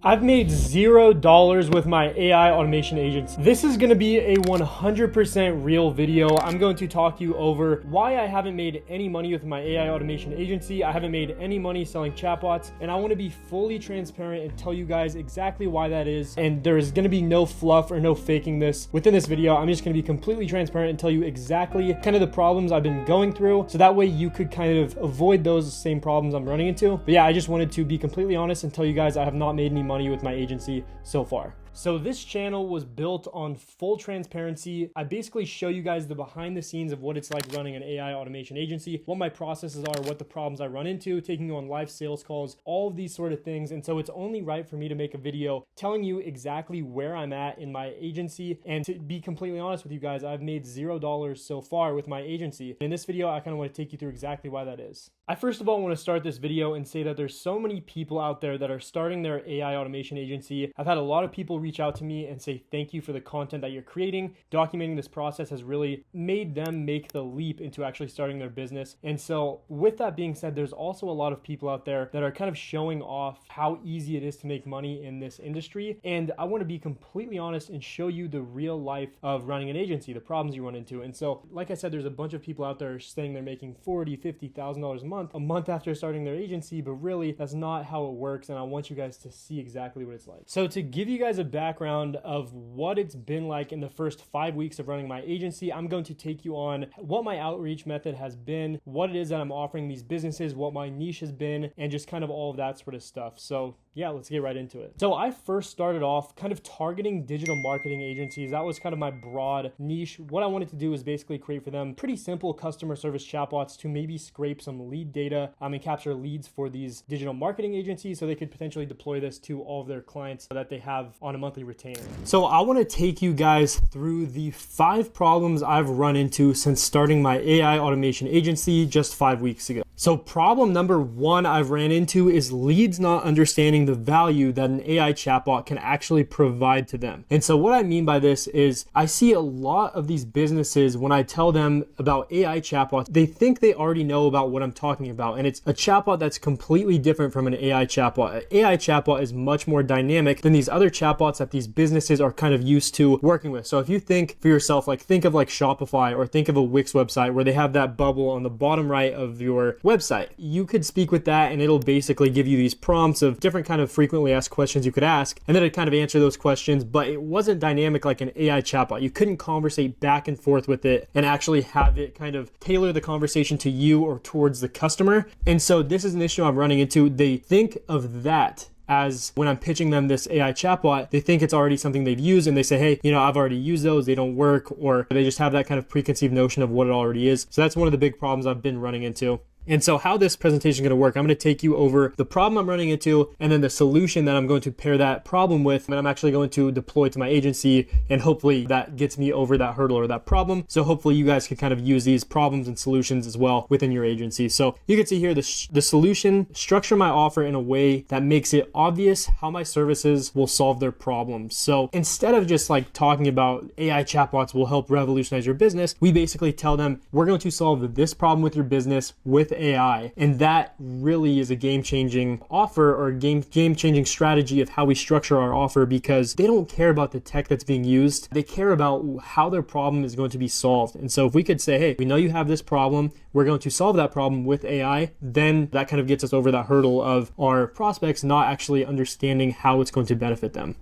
I've made $0 with my AI automation agents. This is going to be a 100% real video. I'm going to talk you over why I haven't made any money with my AI automation agency. I haven't made any money selling chatbots, and I want to be fully transparent and tell you guys exactly why that is. And there's going to be no fluff or no faking this within this video. I'm just going to be completely transparent and tell you exactly kind of the problems I've been going through, so that way you could kind of avoid those same problems I'm running into. But yeah, I just wanted to be completely honest and tell you guys I have not made any money with my agency so far. So this channel was built on full transparency. I basically show you guys the behind the scenes of what it's like running an AI automation agency, what my processes are, what the problems I run into, taking you on live sales calls, all of these sort of things. And so it's only right for me to make a video telling you exactly where I'm at in my agency. And to be completely honest with you guys, I've made $0 so far with my agency. In this video, I kind of want to take you through exactly why that is. I first of all want to start this video and say that there's so many people out there that are starting their AI automation agency. I've had a lot of people reach out to me and say thank you for the content that you're creating. Documenting this process has really made them make the leap into actually starting their business. And so with that being said, there's also a lot of people out there that are kind of showing off how easy it is to make money in this industry. And I want to be completely honest and show you the real life of running an agency, the problems you run into. And so, like I said, there's a bunch of people out there saying they're making $40,000, $50,000 a month after starting their agency, but really that's not how it works. And I want you guys to see exactly what it's like. So to give you guys a background of what it's been like in the first 5 weeks of running my agency, I'm going to take you on what my outreach method has been, what it is that I'm offering these businesses, what my niche has been, and just kind of all of that sort of stuff. So yeah, let's get right into it. So I first started off kind of targeting digital marketing agencies. That was kind of my broad niche. What I wanted to do is basically create for them pretty simple customer service chatbots to maybe scrape some lead data and capture leads for these digital marketing agencies so they could potentially deploy this to all of their clients that they have on a monthly retainer. So I want to take you guys through the 5 problems I've run into since starting my AI automation agency just 5 weeks ago. So problem number 1 I've ran into is leads not understanding the value that an AI chatbot can actually provide to them. And so what I mean by this is I see a lot of these businesses, when I tell them about AI chatbots, they think they already know about what I'm talking about. And it's a chatbot that's completely different from an AI chatbot. An AI chatbot is much more dynamic than these other chatbots that these businesses are kind of used to working with. So if you think for yourself, like think of like Shopify or think of a Wix website where they have that bubble on the bottom right of your website, you could speak with that and it'll basically give you these prompts of different kind of frequently asked questions you could ask, and then it kind of answer those questions, but it wasn't dynamic like an AI chatbot. You couldn't conversate back and forth with it and actually have it kind of tailor the conversation to you or towards the customer. And so this is an issue I'm running into. They think of that as when I'm pitching them this AI chatbot, they think it's already something they've used and they say, hey, I've already used those, they don't work, or they just have that kind of preconceived notion of what it already is. So that's one of the big problems I've been running into. And so how this presentation is going to work, I'm going to take you over the problem I'm running into and then the solution that I'm going to pair that problem with, and I'm actually going to deploy to my agency, and hopefully that gets me over that hurdle or that problem. So hopefully you guys can kind of use these problems and solutions as well within your agency. So you can see here the solution: structure my offer in a way that makes it obvious how my services will solve their problems. So instead of just like talking about AI chatbots will help revolutionize your business, we basically tell them we're going to solve this problem with your business with AI. And that really is a game-changing offer or game-changing strategy of how we structure our offer, because they don't care about the tech that's being used. They care about how their problem is going to be solved. And so if we could say, hey, we know you have this problem, we're going to solve that problem with AI, then that kind of gets us over that hurdle of our prospects not actually understanding how it's going to benefit them.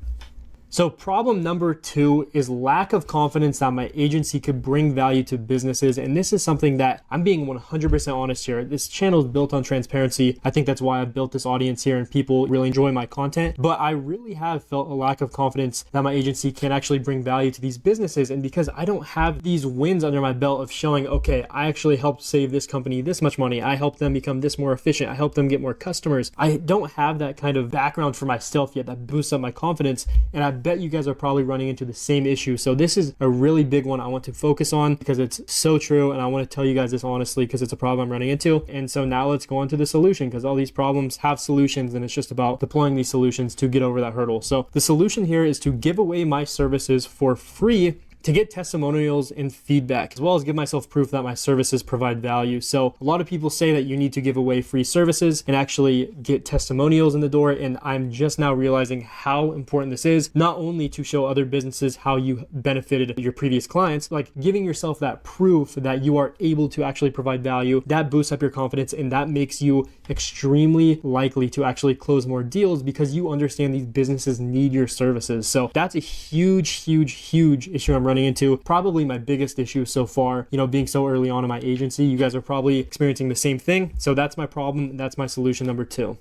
So problem number 2 is lack of confidence that my agency could bring value to businesses. And this is something that I'm being 100% honest here. This channel is built on transparency. I think that's why I've built this audience here and people really enjoy my content. But I really have felt a lack of confidence that my agency can actually bring value to these businesses. And because I don't have these wins under my belt of showing, okay, I actually helped save this company this much money, I helped them become this more efficient, I helped them get more customers, I don't have that kind of background for myself yet that boosts up my confidence. And I bet you guys are probably running into the same issue. So this is a really big one I want to focus on because it's so true, and I want to tell you guys this honestly because it's a problem I'm running into. And so now let's go on to the solution, because all these problems have solutions and it's just about deploying these solutions to get over that hurdle. So the solution here is to give away my services for free to get testimonials and feedback, as well as give myself proof that my services provide value. So a lot of people say that you need to give away free services and actually get testimonials in the door. And I'm just now realizing how important this is, not only to show other businesses how you benefited your previous clients, like giving yourself that proof that you are able to actually provide value, that boosts up your confidence and that makes you extremely likely to actually close more deals because you understand these businesses need your services. So that's a huge issue I'm running into. Probably my biggest issue so far, being so early on in my agency. You guys are probably experiencing the same thing. So that's my problem. That's my solution number 2.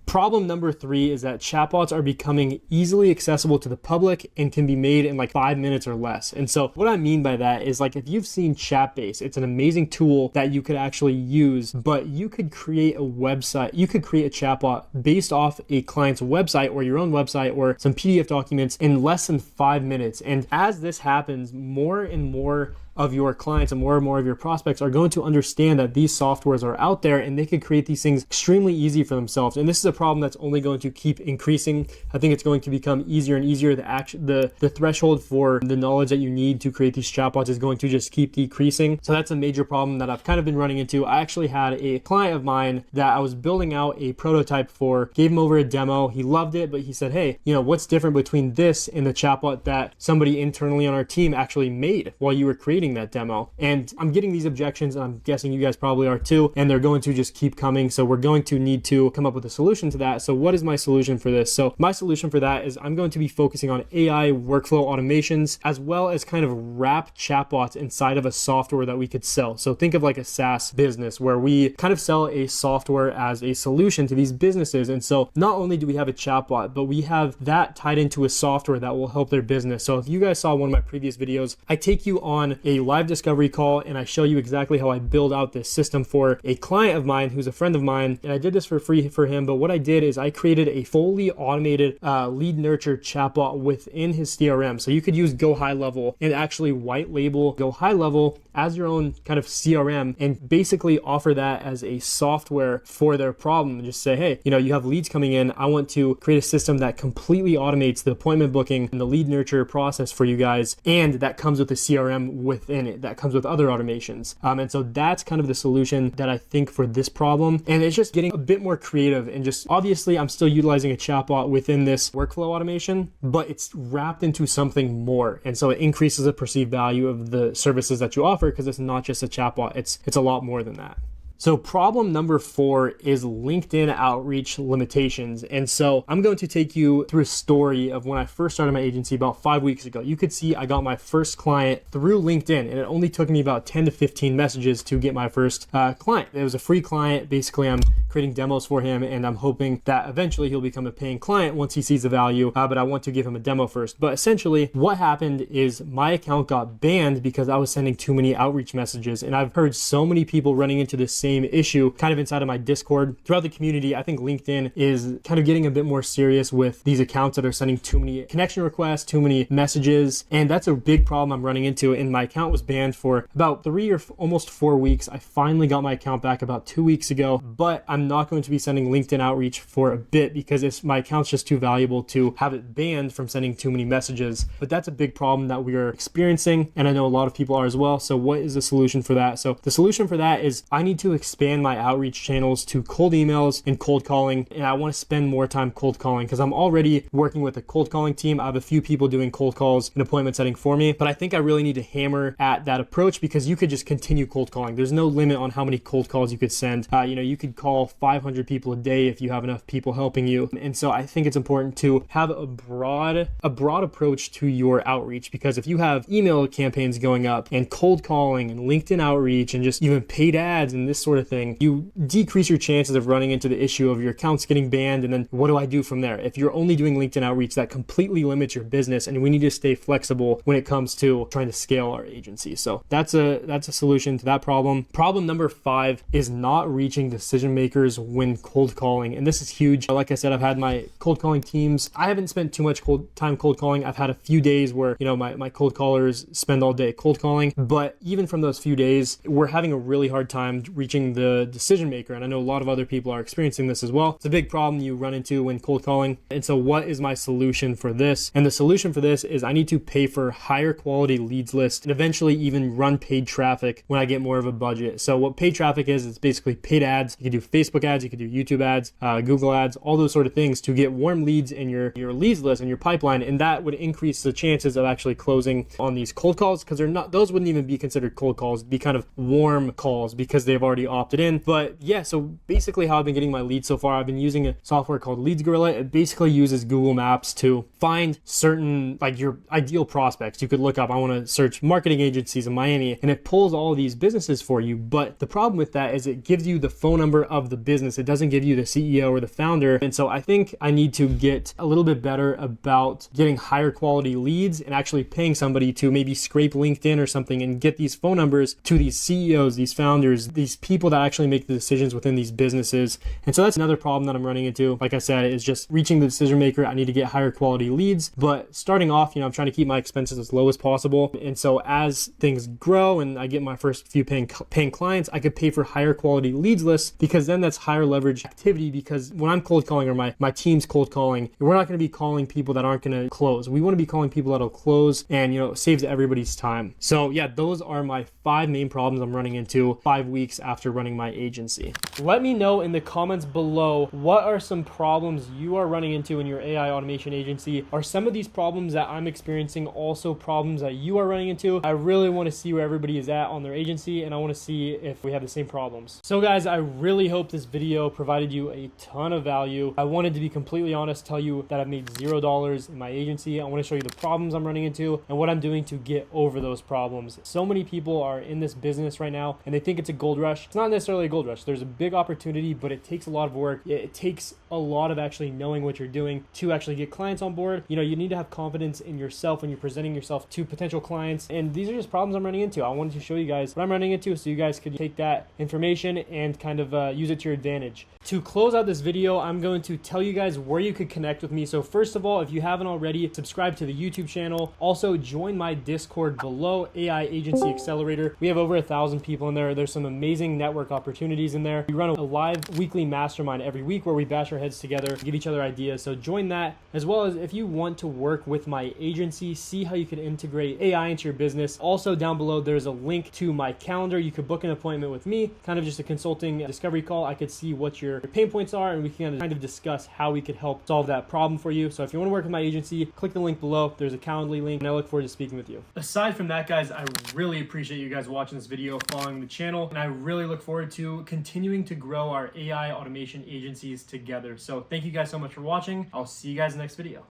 Problem number 3 is that chatbots are becoming easily accessible to the public and can be made in like 5 minutes or less. And so what I mean by that is, like, if you've seen Chatbase, it's an amazing tool that you could actually use, but you could create a website, you could create a chatbot based off a client's website or your own website or some PDF documents in less than 5 minutes. And as this happens, more and more of your clients and more of your prospects are going to understand that these softwares are out there and they could create these things extremely easy for themselves. And this is a problem that's only going to keep increasing. I think it's going to become easier and easier. The threshold for the knowledge that you need to create these chatbots is going to just keep decreasing. So that's a major problem that I've kind of been running into. I actually had a client of mine that I was building out a prototype for, gave him over a demo. He loved it, but he said, hey, what's different between this and the chatbot that somebody internally on our team actually made while you were creating that demo? And I'm getting these objections, and I'm guessing you guys probably are too, and they're going to just keep coming. So we're going to need to come up with a solution to that. So what is my solution for this? So my solution for that is I'm going to be focusing on AI workflow automations, as well as kind of wrap chatbots inside of a software that we could sell. So think of like a SaaS business where we kind of sell a software as a solution to these businesses. And so not only do we have a chatbot, but we have that tied into a software that will help their business. So if you guys saw one of my previous videos, I take you on a live discovery call and I show you exactly how I build out this system for a client of mine who's a friend of mine, and I did this for free for him. But what I did is I created a fully automated lead nurture chatbot within his CRM. So you could use Go High Level and actually white label Go High Level as your own kind of CRM and basically offer that as a software for their problem and just say, hey, you have leads coming in. I want to create a system that completely automates the appointment booking and the lead nurture process for you guys, and that comes with a CRM within it, that comes with other automations. And so that's kind of the solution that I think for this problem. And it's just getting a bit more creative, and just obviously I'm still utilizing a chatbot within this workflow automation, but it's wrapped into something more. And so it increases the perceived value of the services that you offer, because it's not just a chatbot, it's a lot more than that. So problem number 4 is LinkedIn outreach limitations. And so I'm going to take you through a story of when I first started my agency about 5 weeks ago. You could see I got my first client through LinkedIn, and it only took me about 10 to 15 messages to get my first client. It was a free client. Basically, I'm creating demos for him, and I'm hoping that eventually he'll become a paying client once he sees the value, but I want to give him a demo first. But essentially what happened is my account got banned because I was sending too many outreach messages. And I've heard so many people running into this same issue kind of inside of my Discord. Throughout the community, I think LinkedIn is kind of getting a bit more serious with these accounts that are sending too many connection requests, too many messages, and that's a big problem I'm running into. And my account was banned for about 3 or almost 4 weeks. I finally got my account back about 2 weeks ago, but I'm not going to be sending LinkedIn outreach for a bit because my account's just too valuable to have it banned from sending too many messages. But that's a big problem that we are experiencing, and I know a lot of people are as well. So what is the solution for that? So the solution for that is I need to expand my outreach channels to cold emails and cold calling, and I want to spend more time cold calling because I'm already working with a cold calling team. I have a few people doing cold calls and appointment setting for me, but I think I really need to hammer at that approach because you could just continue cold calling. There's no limit on how many cold calls you could send. You could call 500 people a day if you have enough people helping you. And so I think it's important to have a broad approach to your outreach, because if you have email campaigns going up and cold calling and LinkedIn outreach and just even paid ads and this sort of thing, you decrease your chances of running into the issue of your accounts getting banned. And then what do I do from there? If you're only doing LinkedIn outreach, that completely limits your business, and we need to stay flexible when it comes to trying to scale our agency. So that's a solution to that problem. Problem number 5 is not reaching decision makers when cold calling. And this is huge. Like I said, I've had my cold calling teams. I haven't spent too much time cold calling. I've had a few days where, my cold callers spend all day cold calling. But even from those few days, we're having a really hard time reaching reaching the decision maker. And I know a lot of other people are experiencing this as well. It's a big problem you run into when cold calling. And so what is my solution for this? And the solution for this is I need to pay for higher quality leads list and eventually even run paid traffic when I get more of a budget. So what paid traffic is, it's basically paid ads. You can do Facebook ads, you can do YouTube ads, Google ads, all those sort of things to get warm leads in your leads list and your pipeline. And that would increase the chances of actually closing on these cold calls, because those wouldn't even be considered cold calls. It'd be kind of warm calls because they've already opted in. But yeah, so basically how I've been getting my leads so far, I've been using a software called Leads Gorilla. It basically uses Google Maps to find certain, like, your ideal prospects. You could look up, I want to search marketing agencies in Miami, and it pulls all of these businesses for you. But the problem with that is it gives you the phone number of the business. It doesn't give you the CEO or the founder. And so I think I need to get a little bit better about getting higher quality leads and actually paying somebody to maybe scrape LinkedIn or something and get these phone numbers to these CEOs, these founders, these people that actually make the decisions within these businesses. And so that's another problem that I'm running into. Like I said, is just reaching the decision maker. I need to get higher quality leads, but starting off, I'm trying to keep my expenses as low as possible. And so as things grow and I get my first few paying clients, I could pay for higher quality leads lists, because then that's higher leverage activity. Because when I'm cold calling, or my team's cold calling, we're not going to be calling people that aren't going to close. We want to be calling people that'll close, and it saves everybody's time. So yeah, those are my 5 main problems I'm running into 5 weeks after running my agency. Let me know in the comments below, what are some problems you are running into in your AI automation agency? Are some of these problems that I'm experiencing also problems that you are running into? I really want to see where everybody is at on their agency, and I want to see if we have the same problems. So guys, I really hope this video provided you a ton of value. I wanted to be completely honest, tell you that I've made $0 in my agency. I want to show you the problems I'm running into and what I'm doing to get over those problems. So many people are in this business right now and they think it's a gold rush. It's not necessarily a gold rush. There's a big opportunity, but it takes a lot of work. It takes a lot of actually knowing what you're doing to actually get clients on board. You need to have confidence in yourself when you're presenting yourself to potential clients. And these are just problems I'm running into. I wanted to show you guys what I'm running into so you guys could take that information and kind of use it to your advantage. To close out this video, I'm going to tell you guys where you could connect with me. So first of all, if you haven't already, subscribe to the YouTube channel. Also join my Discord below, AI Agency Accelerator. We have over 1,000 people in there. There's some amazing network opportunities in there. We run a live weekly mastermind every week where we bash our heads together, give each other ideas. So join that, as well as if you want to work with my agency, see how you can integrate AI into your business. Also down below, there's a link to my calendar. You could book an appointment with me, kind of just a consulting discovery call. I could see what your pain points are, and we can kind of discuss how we could help solve that problem for you. So if you want to work with my agency, click the link below. There's a Calendly link, and I look forward to speaking with you. Aside from that, guys, I really appreciate you guys watching this video, following the channel, and I really look forward to continuing to grow our AI automation agencies together. So thank you guys so much for watching. I'll see you guys in the next video.